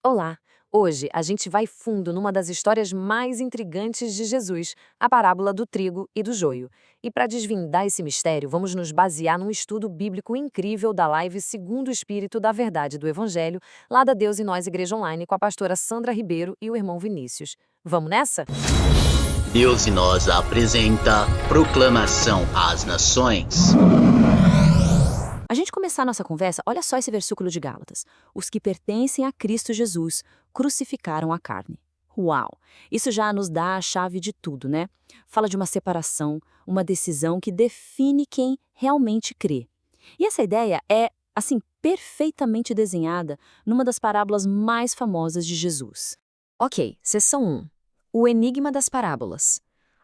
Olá! Hoje a gente vai fundo numa das histórias mais intrigantes de Jesus, a parábola do trigo e do joio. E para desvendar esse mistério, vamos nos basear num estudo bíblico incrível da live Segundo o Espírito da Verdade do Evangelho, lá da Deus e Nós Igreja Online, com a pastora Sandra Ribeiro e o irmão Vinícius. Vamos nessa? Deus e Nós apresenta Proclamação às Nações. A gente começar nossa conversa, olha só esse versículo de Gálatas. Os que pertencem a Cristo Jesus crucificaram a carne. Uau! Isso já nos dá a chave de tudo, né? Fala de uma separação, uma decisão que define quem realmente crê. E essa ideia é, assim, perfeitamente desenhada numa das parábolas mais famosas de Jesus. Ok, seção 1. O enigma das parábolas.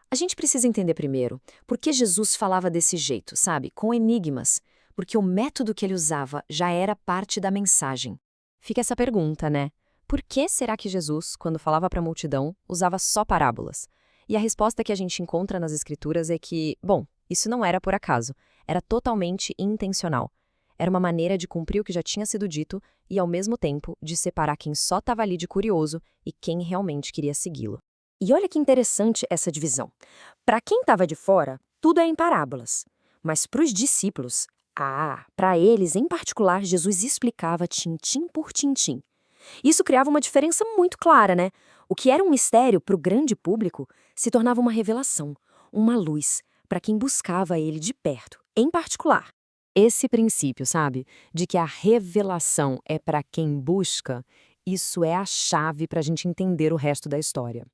A gente precisa entender primeiro por que Jesus falava desse jeito, sabe? Com enigmas. Porque o método que ele usava já era parte da mensagem. Fica essa pergunta, né? Por que será que Jesus, quando falava para a multidão, usava só parábolas? E a resposta que a gente encontra nas Escrituras é que, bom, isso não era por acaso, era totalmente intencional. Era uma maneira de cumprir o que já tinha sido dito e, ao mesmo tempo, de separar quem só estava ali de curioso e quem realmente queria segui-lo. E olha que interessante essa divisão. Para quem estava de fora, tudo é em parábolas. Mas para os discípulos, para eles, em particular, Jesus explicava tintim por tintim. Isso criava uma diferença muito clara, né? O que era um mistério para o grande público se tornava uma revelação, uma luz, para quem buscava ele de perto, em particular. Esse princípio, sabe, de que a revelação é para quem busca, isso é a chave para a gente entender o resto da história.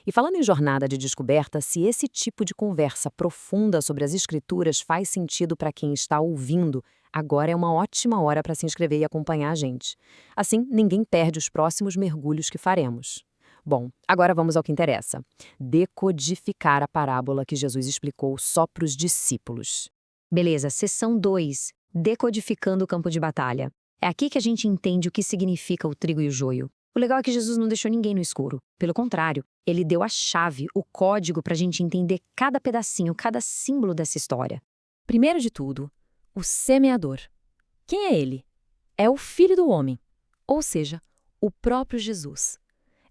E falando em jornada de descoberta, se esse tipo de conversa profunda sobre as escrituras faz sentido para quem está ouvindo, agora é uma ótima hora para se inscrever e acompanhar a gente. Assim, ninguém perde os próximos mergulhos que faremos. Bom, agora vamos ao que interessa. Decodificar a parábola que Jesus explicou só para os discípulos. Beleza, seção 2. Decodificando o campo de batalha. É aqui que a gente entende o que significa o trigo e o joio. O legal é que Jesus não deixou ninguém no escuro. Pelo contrário, ele deu a chave, o código para a gente entender cada pedacinho, cada símbolo dessa história. Primeiro de tudo, o semeador. Quem é ele? É o Filho do Homem, ou seja, o próprio Jesus.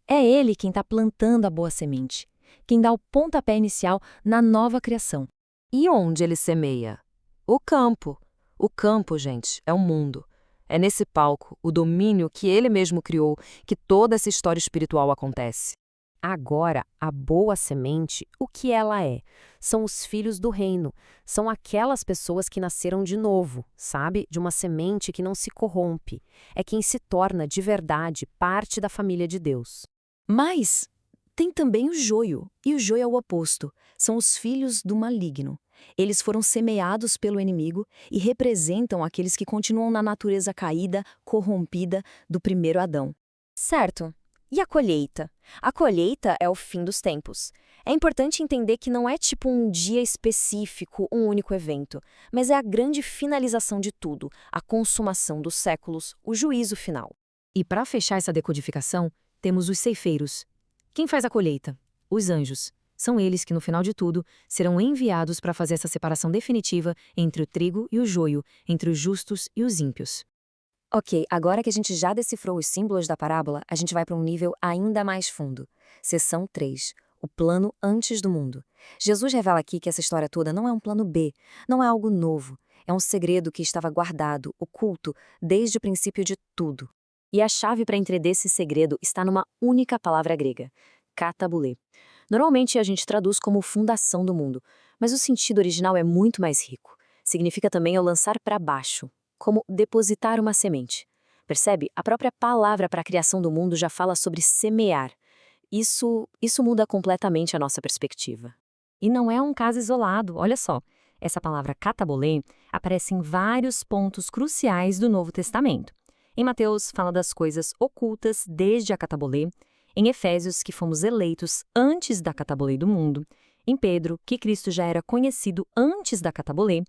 É ele quem está plantando a boa semente, quem dá o pontapé inicial na nova criação. E onde ele semeia? O campo. O campo, gente, é o mundo. É nesse palco, o domínio que ele mesmo criou, que toda essa história espiritual acontece. Agora, a boa semente, o que ela é? São os filhos do reino. São aquelas pessoas que nasceram de novo, sabe? De uma semente que não se corrompe. É quem se torna, de verdade, parte da família de Deus. Mas tem também o joio, e o joio é o oposto. São os filhos do maligno. Eles foram semeados pelo inimigo e representam aqueles que continuam na natureza caída, corrompida do primeiro Adão. Certo. E a colheita? A colheita é o fim dos tempos. É importante entender que não é tipo um dia específico, um único evento, mas é a grande finalização de tudo, a consumação dos séculos, o juízo final. E para fechar essa decodificação, temos os ceifeiros. Quem faz a colheita? Os anjos. São eles que, no final de tudo, serão enviados para fazer essa separação definitiva entre o trigo e o joio, entre os justos e os ímpios. Ok, agora que a gente já decifrou os símbolos da parábola, a gente vai para um nível ainda mais fundo. Seção 3. O plano antes do mundo. Jesus revela aqui que essa história toda não é um plano B, não é algo novo. É um segredo que estava guardado, oculto, desde o princípio de tudo. E a chave para entender esse segredo está numa única palavra grega, katabulê. Normalmente a gente traduz como fundação do mundo, mas o sentido original é muito mais rico. Significa também eu lançar para baixo, como depositar uma semente. Percebe? A própria palavra para a criação do mundo já fala sobre semear. Isso muda completamente a nossa perspectiva. E não é um caso isolado, olha só. Essa palavra katabolê aparece em vários pontos cruciais do Novo Testamento. Em Mateus, fala das coisas ocultas desde a katabolê. Em Efésios, que fomos eleitos antes da katabolê do mundo. Em Pedro, que Cristo já era conhecido antes da katabolê.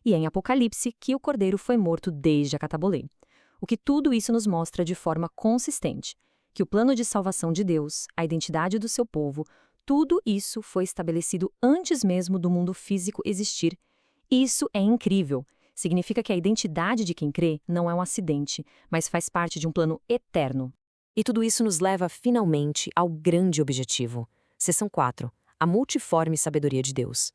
E em Apocalipse, que o Cordeiro foi morto desde a katabolê. O que tudo isso nos mostra de forma consistente, que o plano de salvação de Deus, a identidade do seu povo, tudo isso foi estabelecido antes mesmo do mundo físico existir. Isso é incrível. Significa que a identidade de quem crê não é um acidente, mas faz parte de um plano eterno. E tudo isso nos leva finalmente ao grande objetivo. Seção 4. A multiforme sabedoria de Deus.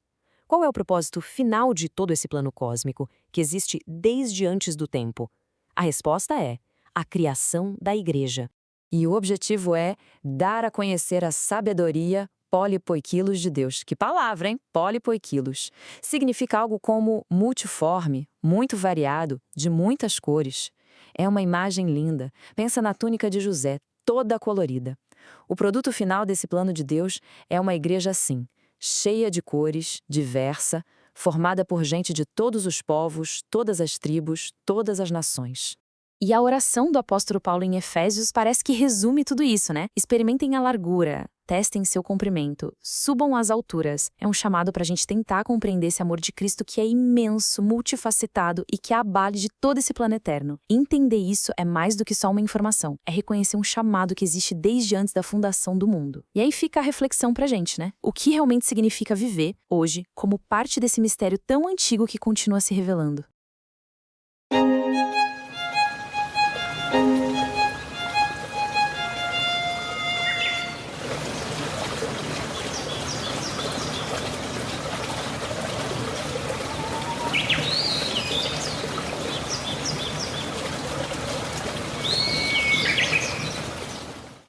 Qual é o propósito final de todo esse plano cósmico que existe desde antes do tempo? A resposta é a criação da Igreja. E o objetivo é dar a conhecer a sabedoria polipoiquilos de Deus. Que palavra, hein? Polipoiquilos. Significa algo como multiforme, muito variado, de muitas cores. É uma imagem linda. Pensa na túnica de José, toda colorida. O produto final desse plano de Deus é uma igreja assim, cheia de cores, diversa, formada por gente de todos os povos, todas as tribos, todas as nações. E a oração do apóstolo Paulo em Efésios parece que resume tudo isso, né? Experimentem a largura, testem seu comprimento, subam às alturas. É um chamado para a gente tentar compreender esse amor de Cristo que é imenso, multifacetado e que abale de todo esse plano eterno. Entender isso é mais do que só uma informação, é reconhecer um chamado que existe desde antes da fundação do mundo. E aí fica a reflexão pra gente, né? O que realmente significa viver, hoje, como parte desse mistério tão antigo que continua se revelando?